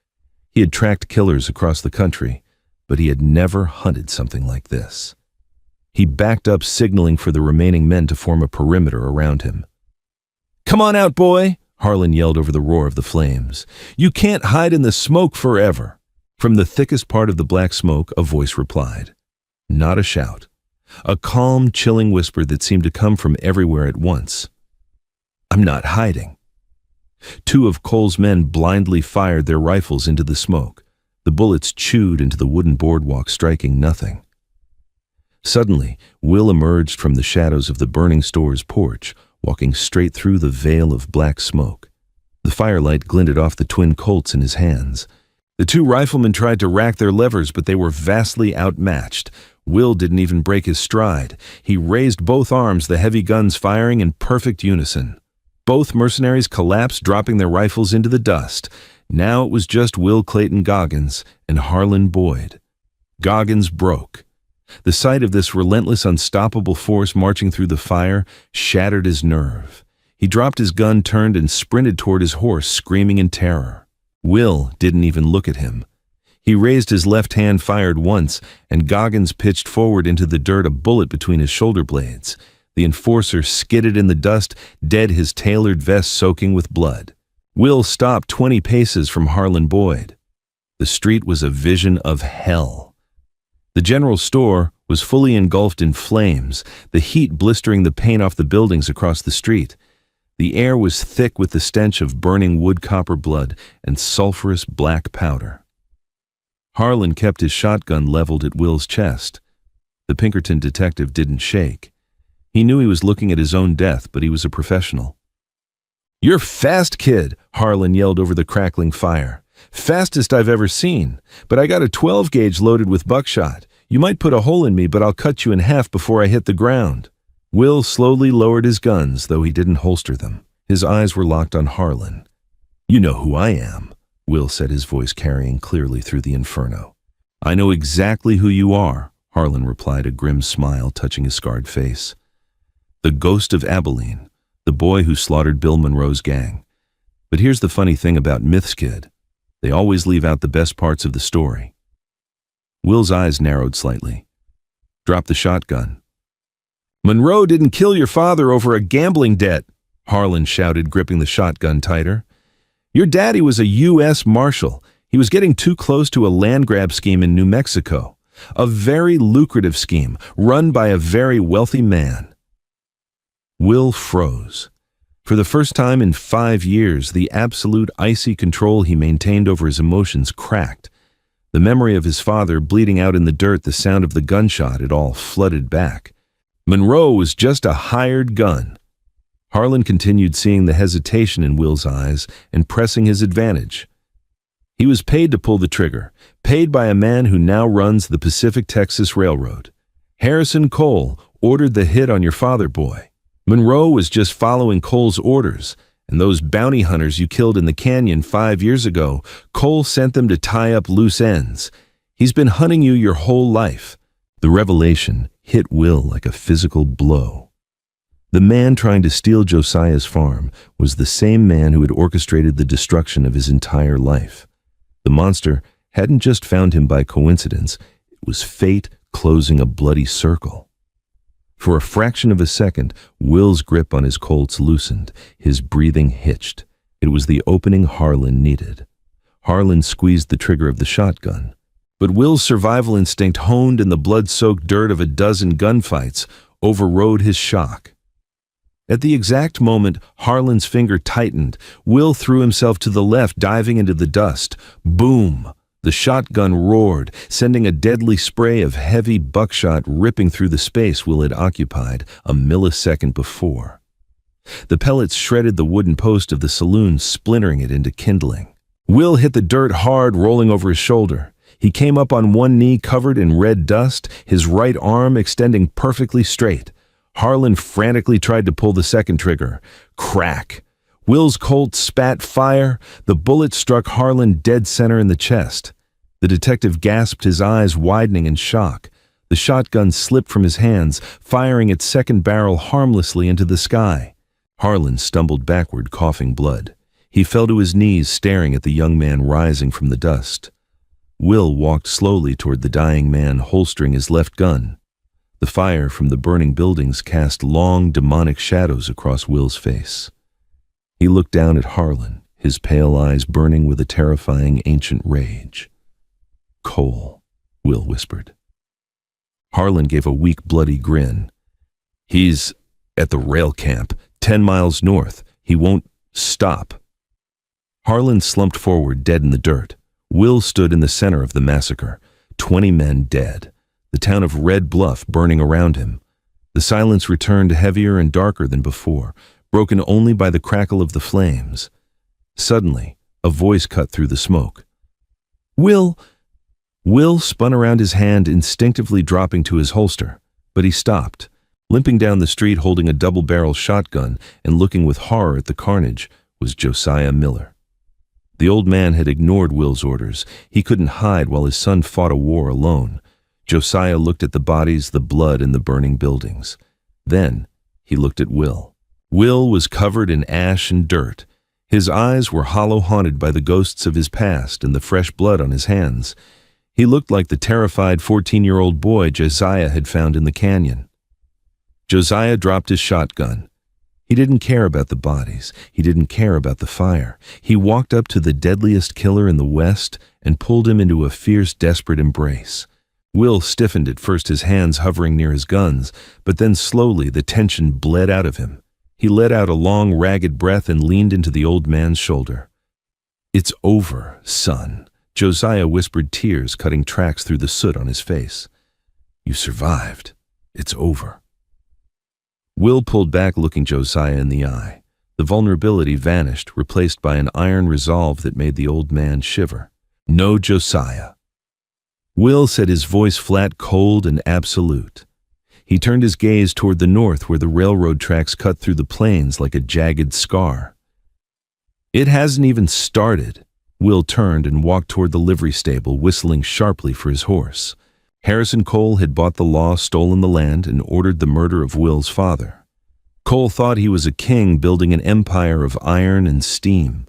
He had tracked killers across the country, but he had never hunted something like this. He backed up, signaling for the remaining men to form a perimeter around him. "Come on out, boy!" Harlan yelled over the roar of the flames. "You can't hide in the smoke forever." From the thickest part of the black smoke, a voice replied. Not a shout. A calm, chilling whisper that seemed to come from everywhere at once. "I'm not hiding." 2 of Cole's men blindly fired their rifles into the smoke. The bullets chewed into the wooden boardwalk, striking nothing. Suddenly, Will emerged from the shadows of the burning store's porch, walking straight through the veil of black smoke. The firelight glinted off the twin Colts in his hands. The 2 riflemen tried to rack their levers, but they were vastly outmatched. Will didn't even break his stride. He raised both arms, the heavy guns firing in perfect unison. Both mercenaries collapsed, dropping their rifles into the dust. Now it was just Will Clayton Goggins and Harlan Boyd. Goggins broke. The sight of this relentless, unstoppable force marching through the fire shattered his nerve. He dropped his gun, turned, and sprinted toward his horse, screaming in terror. Will didn't even look at him. He raised his left hand, fired once, and Goggins pitched forward into the dirt, a bullet between his shoulder blades. The enforcer skidded in the dust, dead, his tailored vest soaking with blood. Will stopped 20 paces from Harlan Boyd. The street was a vision of hell. The general store was fully engulfed in flames, the heat blistering the paint off the buildings across the street. The air was thick with the stench of burning wood copper blood and sulphurous black powder. Harlan kept his shotgun leveled at Will's chest. The Pinkerton detective didn't shake. He knew he was looking at his own death, but he was a professional. "You're fast, kid," Harlan yelled over the crackling fire. "Fastest I've ever seen. But I got a 12-gauge loaded with buckshot. You might put a hole in me, but I'll cut you in half before I hit the ground." Will slowly lowered his guns, though he didn't holster them. His eyes were locked on Harlan. "You know who I am," Will said, his voice carrying clearly through the inferno. "I know exactly who you are," Harlan replied, a grim smile touching his scarred face. "The ghost of Abilene, the boy who slaughtered Bill Monroe's gang. But here's the funny thing about myths, kid. They always leave out the best parts of the story." Will's eyes narrowed slightly. "Drop the shotgun." "Monroe didn't kill your father over a gambling debt," Harlan shouted, gripping the shotgun tighter. "Your daddy was a U.S. Marshal. He was getting too close to a land grab scheme in New Mexico. A very lucrative scheme, run by a very wealthy man." Will froze. For the first time in 5 years, the absolute icy control he maintained over his emotions cracked. The memory of his father bleeding out in the dirt, the sound of the gunshot, it all flooded back. Monroe was just a hired gun. Harlan continued, seeing the hesitation in Will's eyes and pressing his advantage. "He was paid to pull the trigger, paid by a man who now runs the Pacific Texas Railroad. Harrison Cole ordered the hit on your father, boy. Monroe was just following Cole's orders, and those bounty hunters you killed in the canyon 5 years ago, Cole sent them to tie up loose ends. He's been hunting you your whole life." The revelation hit Will like a physical blow. The man trying to steal Josiah's farm was the same man who had orchestrated the destruction of his entire life. The monster hadn't just found him by coincidence, it was fate closing a bloody circle. For a fraction of a second, Will's grip on his Colts loosened, his breathing hitched. It was the opening Harlan needed. Harlan squeezed the trigger of the shotgun. But Will's survival instinct, honed in the blood-soaked dirt of a dozen gunfights, overrode his shock. At the exact moment Harlan's finger tightened, Will threw himself to the left, diving into the dust. Boom! The shotgun roared, sending a deadly spray of heavy buckshot ripping through the space Will had occupied a millisecond before. The pellets shredded the wooden post of the saloon, splintering it into kindling. Will hit the dirt hard, rolling over his shoulder. He came up on one knee, covered in red dust, his right arm extending perfectly straight. Harlan frantically tried to pull the second trigger. Crack! Will's Colt spat fire. The bullet struck Harlan dead center in the chest. The detective gasped, his eyes widening in shock. The shotgun slipped from his hands, firing its second barrel harmlessly into the sky. Harlan stumbled backward, coughing blood. He fell to his knees, staring at the young man rising from the dust. Will walked slowly toward the dying man, holstering his left gun. The fire from the burning buildings cast long, demonic shadows across Will's face. He looked down at Harlan, his pale eyes burning with a terrifying ancient rage. "Cole," Will whispered. Harlan gave a weak, bloody grin. "He's at the rail camp, 10 miles north. He won't stop." Harlan slumped forward, dead in the dirt. Will stood in the center of the massacre, 20 men dead, the town of Red Bluff burning around him. The silence returned, heavier and darker than before, broken only by the crackle of the flames. Suddenly, a voice cut through the smoke. "Will!" Will spun around, his hand instinctively dropping to his holster, but he stopped. Limping down the street holding a double-barrel shotgun and looking with horror at the carnage was Josiah Miller. The old man had ignored Will's orders. He couldn't hide while his son fought a war alone. Josiah looked at the bodies, the blood, and the burning buildings. Then he looked at Will. Will was covered in ash and dirt. His eyes were hollow, haunted by the ghosts of his past and the fresh blood on his hands. He looked like the terrified 14-year-old boy Josiah had found in the canyon. Josiah dropped his shotgun. He didn't care about the bodies. He didn't care about the fire. He walked up to the deadliest killer in the West and pulled him into a fierce, desperate embrace. Will stiffened at first, his hands hovering near his guns, but then slowly the tension bled out of him. He let out a long, ragged breath and leaned into the old man's shoulder. "It's over, son," Josiah whispered, tears cutting tracks through the soot on his face. "You survived. It's over." Will pulled back, looking Josiah in the eye. The vulnerability vanished, replaced by an iron resolve that made the old man shiver. "No, Josiah." Will said, his voice flat, cold, and absolute. He turned his gaze toward the north, where the railroad tracks cut through the plains like a jagged scar. "It hasn't even started." Will turned and walked toward the livery stable, whistling sharply for his horse. Harrison Cole had bought the law, stolen the land, and ordered the murder of Will's father. Cole thought he was a king building an empire of iron and steam.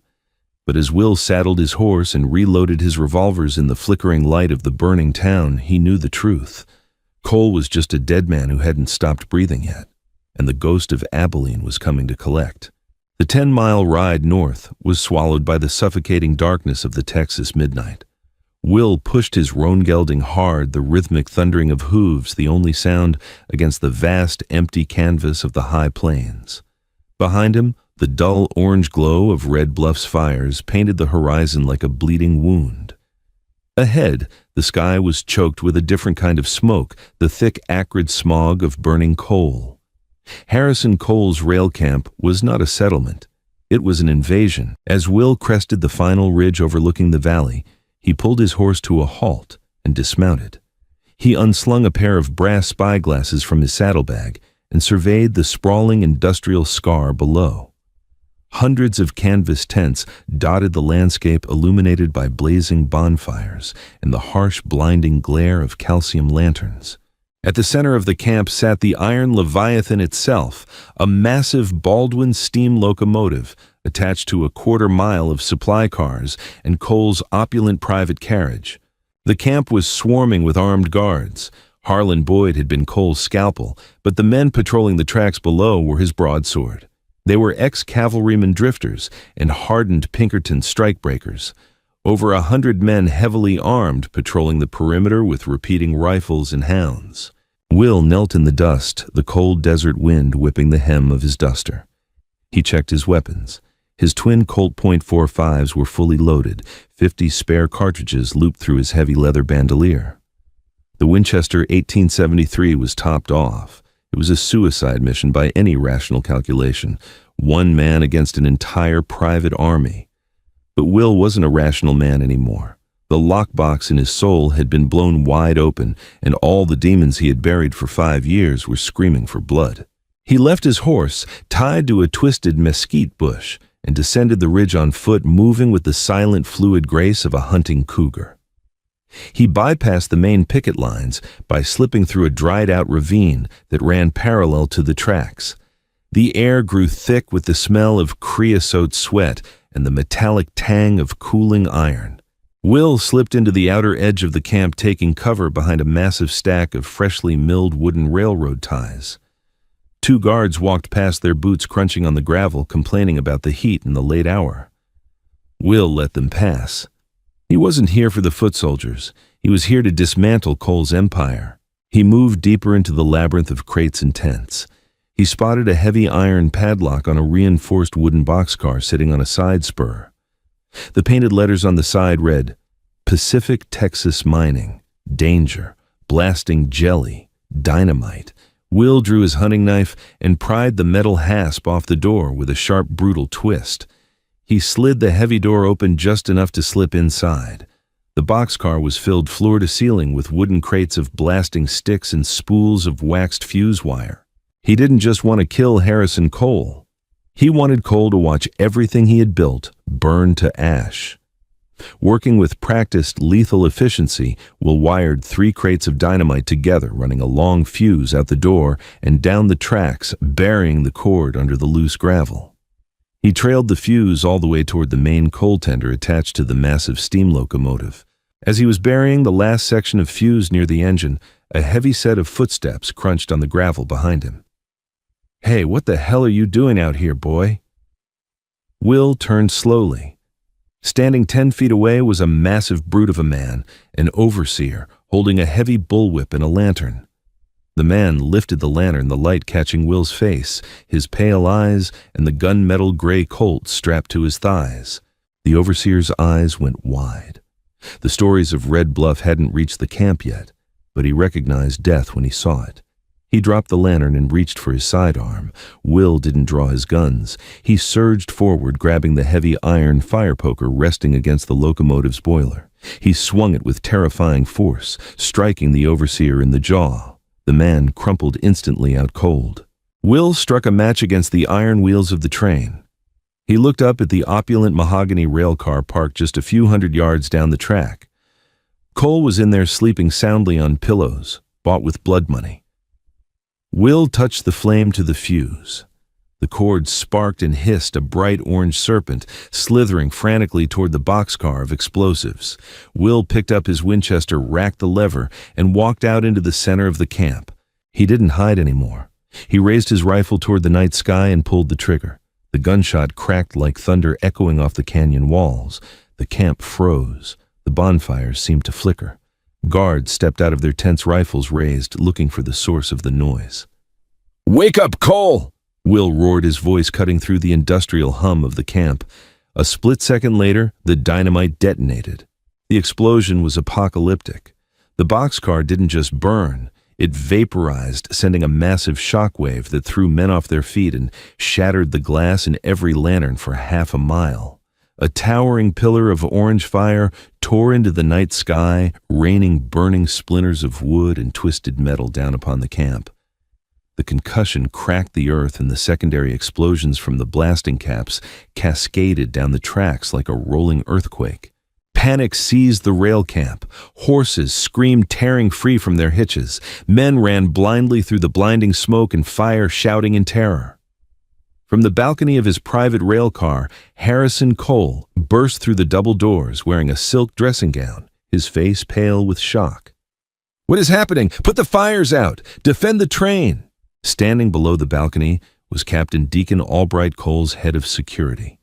But as Will saddled his horse and reloaded his revolvers in the flickering light of the burning town, he knew the truth. Cole was just a dead man who hadn't stopped breathing yet, and the ghost of Abilene was coming to collect. The 10-mile ride north was swallowed by the suffocating darkness of the Texas midnight. Will pushed his roan gelding hard, the rhythmic thundering of hooves the only sound against the vast, empty canvas of the high plains. Behind him, the dull orange glow of Red Bluff's fires painted the horizon like a bleeding wound. Ahead, the sky was choked with a different kind of smoke, the thick, acrid smog of burning coal. Harrison Cole's rail camp was not a settlement. It was an invasion. As Will crested the final ridge overlooking the valley, he pulled his horse to a halt and dismounted. He unslung a pair of brass spyglasses from his saddlebag and surveyed the sprawling industrial scar below. Hundreds of canvas tents dotted the landscape, illuminated by blazing bonfires and the harsh, blinding glare of calcium lanterns. At the center of the camp sat the iron Leviathan itself, a massive Baldwin steam locomotive attached to a quarter-mile of supply cars and Cole's opulent private carriage. The camp was swarming with armed guards. Harlan Boyd had been Cole's scalpel, but the men patrolling the tracks below were his broadsword. They were ex-cavalryman drifters and hardened Pinkerton strikebreakers. Over 100 men heavily armed patrolling the perimeter with repeating rifles and hounds. Will knelt in the dust, the cold desert wind whipping the hem of his duster. He checked his weapons. His twin Colt .45s were fully loaded, 50 spare cartridges looped through his heavy leather bandolier. The Winchester 1873 was topped off. It was a suicide mission by any rational calculation, one man against an entire private army. But Will wasn't a rational man anymore. The lockbox in his soul had been blown wide open, and all the demons he had buried for 5 years were screaming for blood. He left his horse tied to a twisted mesquite bush and descended the ridge on foot, moving with the silent, fluid grace of a hunting cougar. He bypassed the main picket lines by slipping through a dried-out ravine that ran parallel to the tracks. The air grew thick with the smell of creosote sweat and the metallic tang of cooling iron. Will slipped into the outer edge of the camp, taking cover behind a massive stack of freshly milled wooden railroad ties. 2 guards walked past, their boots crunching on the gravel, complaining about the heat in the late hour. Will let them pass. He wasn't here for the foot soldiers. He was here to dismantle Cole's empire. He moved deeper into the labyrinth of crates and tents. He spotted a heavy iron padlock on a reinforced wooden boxcar sitting on a side spur. The painted letters on the side read, "Pacific Texas Mining, Danger, Blasting Jelly, Dynamite." Will drew his hunting knife and pried the metal hasp off the door with a sharp, brutal twist. He slid the heavy door open just enough to slip inside. The boxcar was filled floor to ceiling with wooden crates of blasting sticks and spools of waxed fuse wire. He didn't just want to kill Harrison Cole. He wanted Cole to watch everything he had built burn to ash. Working with practiced lethal efficiency, Will wired 3 crates of dynamite together, running a long fuse out the door and down the tracks, burying the cord under the loose gravel. He trailed the fuse all the way toward the main coal tender attached to the massive steam locomotive. As he was burying the last section of fuse near the engine, a heavy set of footsteps crunched on the gravel behind him. "Hey, what the hell are you doing out here, boy?" Will turned slowly. Standing 10 feet away was a massive brute of a man, an overseer, holding a heavy bullwhip and a lantern. The man lifted the lantern, the light catching Will's face, his pale eyes, and the gunmetal gray Colt strapped to his thighs. The overseer's eyes went wide. The stories of Red Bluff hadn't reached the camp yet, but he recognized death when he saw it. He dropped the lantern and reached for his sidearm. Will didn't draw his guns. He surged forward, grabbing the heavy iron fire poker resting against the locomotive's boiler. He swung it with terrifying force, striking the overseer in the jaw. The man crumpled instantly out cold. Will struck a match against the iron wheels of the train. He looked up at the opulent mahogany railcar parked just a few hundred yards down the track. Cole was in there sleeping soundly on pillows, bought with blood money. Will touched the flame to the fuse. The cord sparked and hissed, a bright orange serpent, slithering frantically toward the boxcar of explosives. Will picked up his Winchester, racked the lever, and walked out into the center of the camp. He didn't hide anymore. He raised his rifle toward the night sky and pulled the trigger. The gunshot cracked like thunder, echoing off the canyon walls. The camp froze. The bonfires seemed to flicker. Guards stepped out of their tents, rifles raised, looking for the source of the noise. "Wake up, Cole!" Will roared, his voice cutting through the industrial hum of the camp. A split second later, the dynamite detonated. The explosion was apocalyptic. The boxcar didn't just burn, it vaporized, sending a massive shockwave that threw men off their feet and shattered the glass in every lantern for half a mile. A towering pillar of orange fire tore into the night sky, raining burning splinters of wood and twisted metal down upon the camp. The concussion cracked the earth, and the secondary explosions from the blasting caps cascaded down the tracks like a rolling earthquake. Panic seized the rail camp. Horses screamed, tearing free from their hitches. Men ran blindly through the blinding smoke and fire, shouting in terror. From the balcony of his private rail car, Harrison Cole burst through the double doors wearing a silk dressing gown, his face pale with shock. "What is happening? Put the fires out! Defend the train!" Standing below the balcony was Captain Deacon Albright Cole's head of security.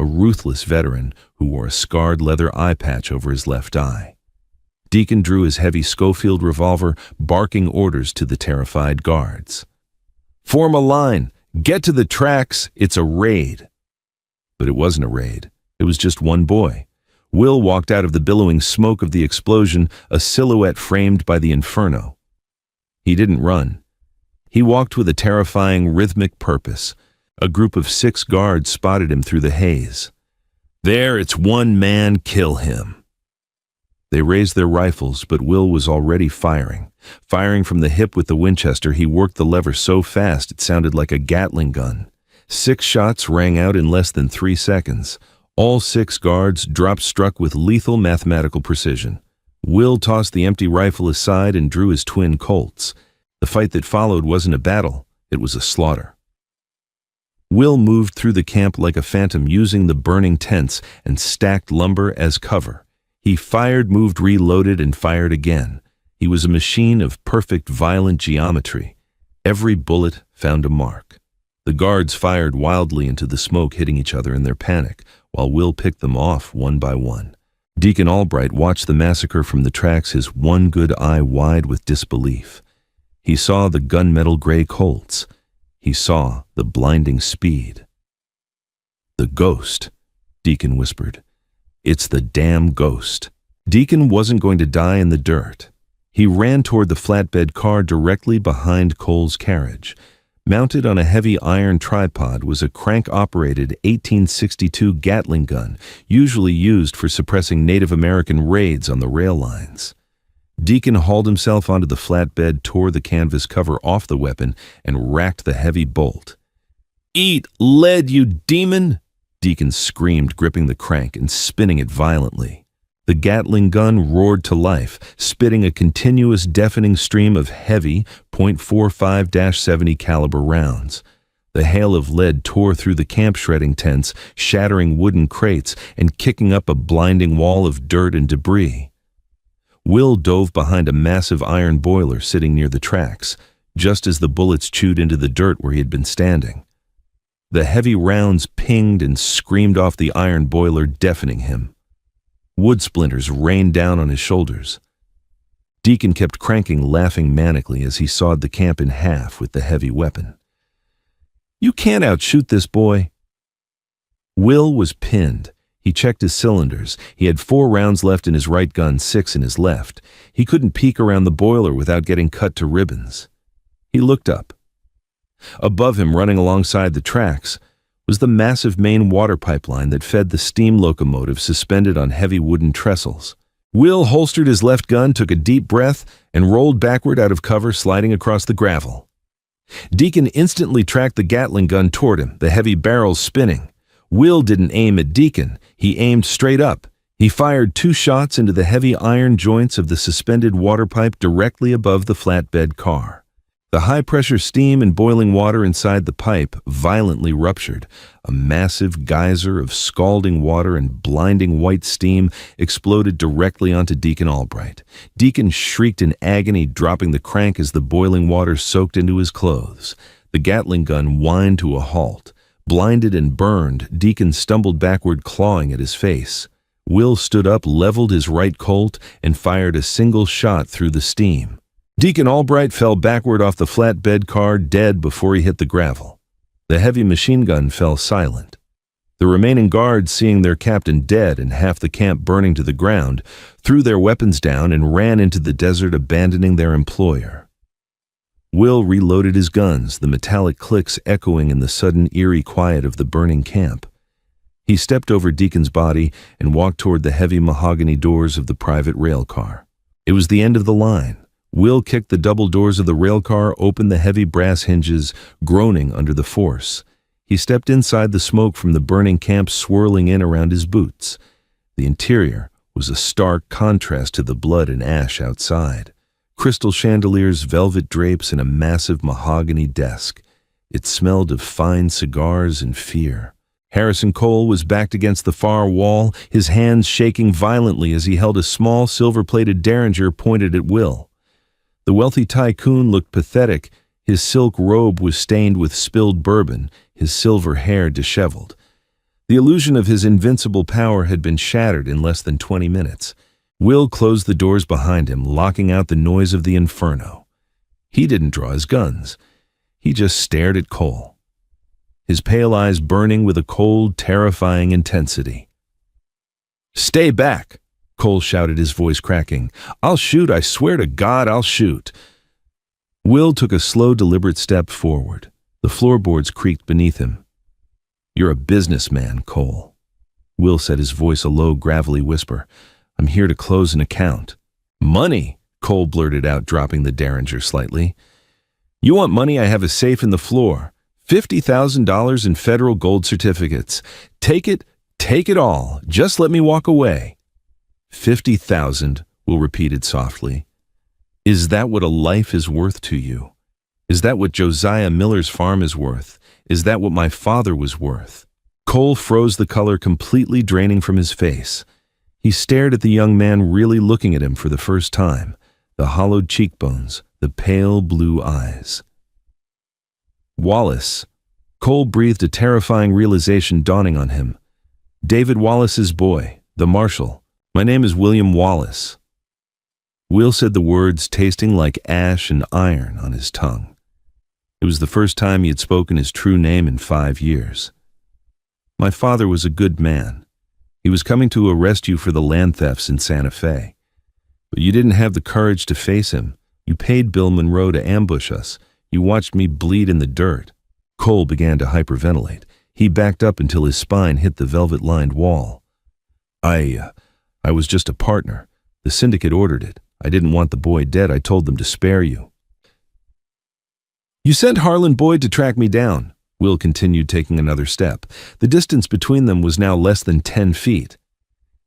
a ruthless veteran who wore a scarred leather eye patch over his left eye. Deacon drew his heavy Schofield revolver, barking orders to the terrified guards. "Form a line! Get to the tracks! It's a raid!" But it wasn't a raid. It was just one boy. Will walked out of the billowing smoke of the explosion, a silhouette framed by the inferno. He didn't run. He walked with a terrifying, rhythmic purpose. A group of 6 guards spotted him through the haze. "There, it's one man, kill him." They raised their rifles, but Will was already firing. Firing from the hip with the Winchester, he worked the lever so fast it sounded like a Gatling gun. 6 shots rang out in less than 3 seconds. All 6 guards dropped, struck with lethal mathematical precision. Will tossed the empty rifle aside and drew his twin Colts. The fight that followed wasn't a battle, it was a slaughter. Will moved through the camp like a phantom, using the burning tents and stacked lumber as cover. He fired, moved, reloaded, and fired again. He was a machine of perfect, violent geometry. Every bullet found a mark. The guards fired wildly into the smoke, hitting each other in their panic, while Will picked them off one by one. Deacon Albright watched the massacre from the tracks, his one good eye wide with disbelief. He saw the gunmetal gray Colts. He saw the blinding speed. "The ghost," Deacon whispered. "It's the damn ghost." Deacon wasn't going to die in the dirt. He ran toward the flatbed car directly behind Cole's carriage. Mounted on a heavy iron tripod was a crank-operated 1862 Gatling gun, usually used for suppressing Native American raids on the rail lines. Deacon hauled himself onto the flatbed, tore the canvas cover off the weapon, and racked the heavy bolt. "Eat lead, you demon!" Deacon screamed, gripping the crank and spinning it violently. The Gatling gun roared to life, spitting a continuous, deafening stream of heavy .45-70 caliber rounds. The hail of lead tore through the camp, shredding tents, shattering wooden crates, and kicking up a blinding wall of dirt and debris. Will dove behind a massive iron boiler sitting near the tracks, just as the bullets chewed into the dirt where he had been standing. The heavy rounds pinged and screamed off the iron boiler, deafening him. Wood splinters rained down on his shoulders. Deacon kept cranking, laughing manically as he sawed the camp in half with the heavy weapon. "You can't outshoot this boy." Will was pinned. He checked his cylinders. He had 4 rounds left in his right gun, 6 in his left. He couldn't peek around the boiler without getting cut to ribbons. He looked up. Above him, running alongside the tracks, was the massive main water pipeline that fed the steam locomotive suspended on heavy wooden trestles. Will holstered his left gun, took a deep breath, and rolled backward out of cover, sliding across the gravel. Deacon instantly tracked the Gatling gun toward him, the heavy barrels spinning. Will didn't aim at Deacon. He aimed straight up. He fired 2 shots into the heavy iron joints of the suspended water pipe directly above the flatbed car. The high-pressure steam and boiling water inside the pipe violently ruptured. A massive geyser of scalding water and blinding white steam exploded directly onto Deacon Albright. Deacon shrieked in agony, dropping the crank as the boiling water soaked into his clothes. The Gatling gun whined to a halt. Blinded and burned, Deacon stumbled backward, clawing at his face. Will stood up, leveled his right Colt, and fired a single shot through the steam. Deacon Albright fell backward off the flatbed car, dead before he hit the gravel. The heavy machine gun fell silent. The remaining guards, seeing their captain dead and half the camp burning to the ground, threw their weapons down and ran into the desert, abandoning their employer. Will reloaded his guns, the metallic clicks echoing in the sudden eerie quiet of the burning camp. He stepped over Deacon's body and walked toward the heavy mahogany doors of the private rail car. It was the end of the line. Will kicked the double doors of the railcar, opened the heavy brass hinges, groaning under the force. He stepped inside, the smoke from the burning camp swirling in around his boots. The interior was a stark contrast to the blood and ash outside. Crystal chandeliers, velvet drapes, and a massive mahogany desk. It smelled of fine cigars and fear. Harrison Cole was backed against the far wall, his hands shaking violently as he held a small silver-plated derringer pointed at Will. The wealthy tycoon looked pathetic. His silk robe was stained with spilled bourbon, his silver hair disheveled. The illusion of his invincible power had been shattered in less than 20 minutes. Will closed the doors behind him, locking out the noise of the inferno. He didn't draw his guns. He just stared at Cole, his pale eyes burning with a cold, terrifying intensity. "Stay back!" Cole shouted, his voice cracking. "I'll shoot, I swear to God I'll shoot." Will took a slow, deliberate step forward. The floorboards creaked beneath him. "You're a businessman, Cole." Will said, his voice a low, gravelly whisper. "I'm here to close an account." "Money," Cole blurted out, dropping the derringer slightly. "You want money? I have a safe in the floor. $50,000 in federal gold certificates. Take it all. Just let me walk away." 50,000, Will repeated softly. "Is that what a life is worth to you? Is that what Josiah Miller's farm is worth? Is that what my father was worth?" Cole froze, the color completely draining from his face. He stared at the young man, really looking at him for the first time, the hollowed cheekbones, the pale blue eyes. "Wallace." Cole breathed, a terrifying realization dawning on him. "David Wallace's boy, the marshal. My name is William Wallace." Will said the words, tasting like ash and iron on his tongue. It was the first time he had spoken his true name in 5 years. "My father was a good man. He was coming to arrest you for the land thefts in Santa Fe. But you didn't have the courage to face him. You paid Bill Monroe to ambush us. You watched me bleed in the dirt." Cole began to hyperventilate. He backed up until his spine hit the velvet-lined wall. I was just a partner. The syndicate ordered it. I didn't want the boy dead. I told them to spare you." "You sent Harlan Boyd to track me down," Will continued, taking another step. The distance between them was now less than 10 feet.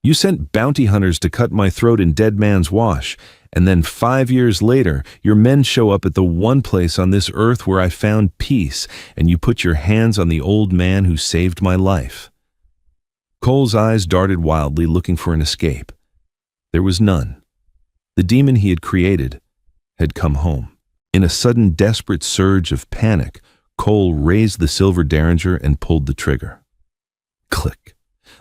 "You sent bounty hunters to cut my throat in Dead Man's Wash, and then 5 years later, your men show up at the one place on this earth where I found peace, and you put your hands on the old man who saved my life." Cole's eyes darted wildly, looking for an escape. There was none. The demon he had created had come home. In a sudden, desperate surge of panic, Cole raised the silver derringer and pulled the trigger. Click.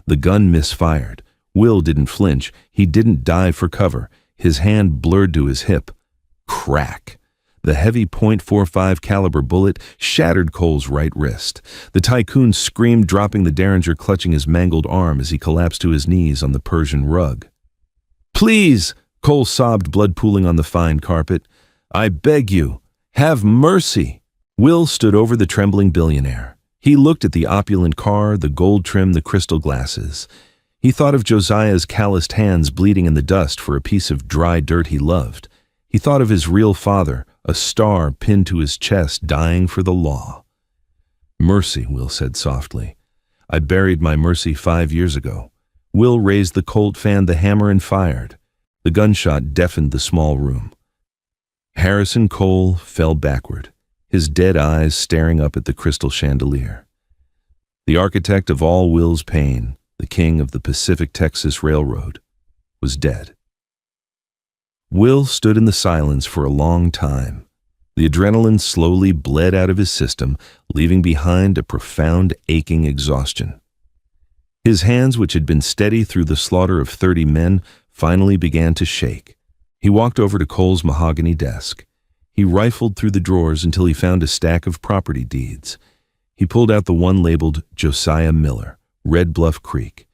The gun misfired. Will didn't flinch. He didn't dive for cover. His hand blurred to his hip. Crack. The heavy .45 caliber bullet shattered Cole's right wrist. The tycoon screamed, dropping the derringer, clutching his mangled arm as he collapsed to his knees on the Persian rug. "Please!" Cole sobbed, blood pooling on the fine carpet. "I beg you, have mercy." Will stood over the trembling billionaire. He looked at the opulent car, the gold trim, the crystal glasses. He thought of Josiah's calloused hands bleeding in the dust for a piece of dry dirt he loved. He thought of his real father, a star pinned to his chest, dying for the law. "Mercy," Will said softly. "I buried my mercy 5 years ago." Will raised the Colt, fanned the hammer, and fired. The gunshot deafened the small room. Harrison Cole fell backward, his dead eyes staring up at the crystal chandelier. The architect of all Will's pain, the king of the Pacific Texas Railroad, was dead. Will stood in the silence for a long time. The adrenaline slowly bled out of his system, leaving behind a profound, aching exhaustion. His hands, which had been steady through the slaughter of 30 men, finally began to shake. He walked over to Cole's mahogany desk. He rifled through the drawers until he found a stack of property deeds. He pulled out the one labeled Josiah Miller, Red Bluff Creek.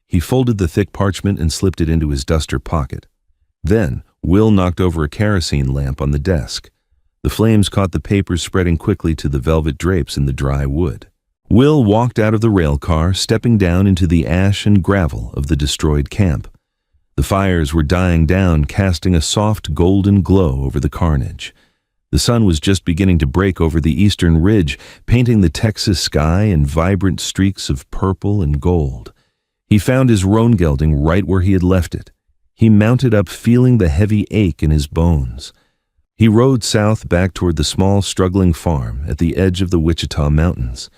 He folded the thick parchment and slipped it into his duster pocket. Then, Will knocked over a kerosene lamp on the desk. The flames caught the papers, spreading quickly to the velvet drapes in the dry wood. Will walked out of the rail car, stepping down into the ash and gravel of the destroyed camp. The fires were dying down, casting a soft golden glow over the carnage. The sun was just beginning to break over the eastern ridge, painting the Texas sky in vibrant streaks of purple and gold. He found his roan gelding right where he had left it. He mounted up, feeling the heavy ache in his bones. He rode south back toward the small, struggling farm at the edge of the Wichita Mountains.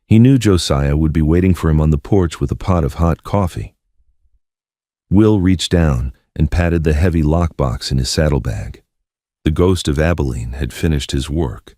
He knew Josiah would be waiting for him on the porch with a pot of hot coffee. Will reached down and patted the heavy lockbox in his saddlebag. The ghost of Abilene had finished his work.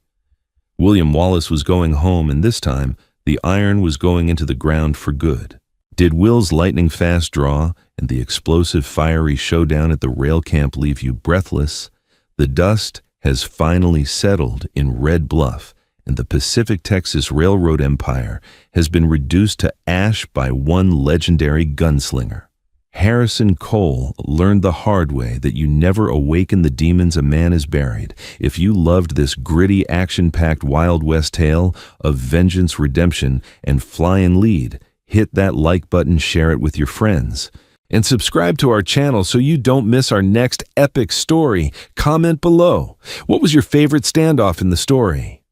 William Wallace was going home, and this time The iron was going into the ground for good. Did Will's lightning-fast draw and the explosive fiery showdown at the rail camp leave you breathless? The dust has finally settled in Red Bluff, and the Pacific Texas Railroad Empire has been reduced to ash by one legendary gunslinger. Harrison Cole learned the hard way that you never awaken the demons a man is buried. If you loved this gritty, action-packed Wild West tale of vengeance, redemption, and flying lead, hit that like button, share it with your friends, and subscribe to our channel so you don't miss our next epic story. Comment below. What was your favorite standoff in the story?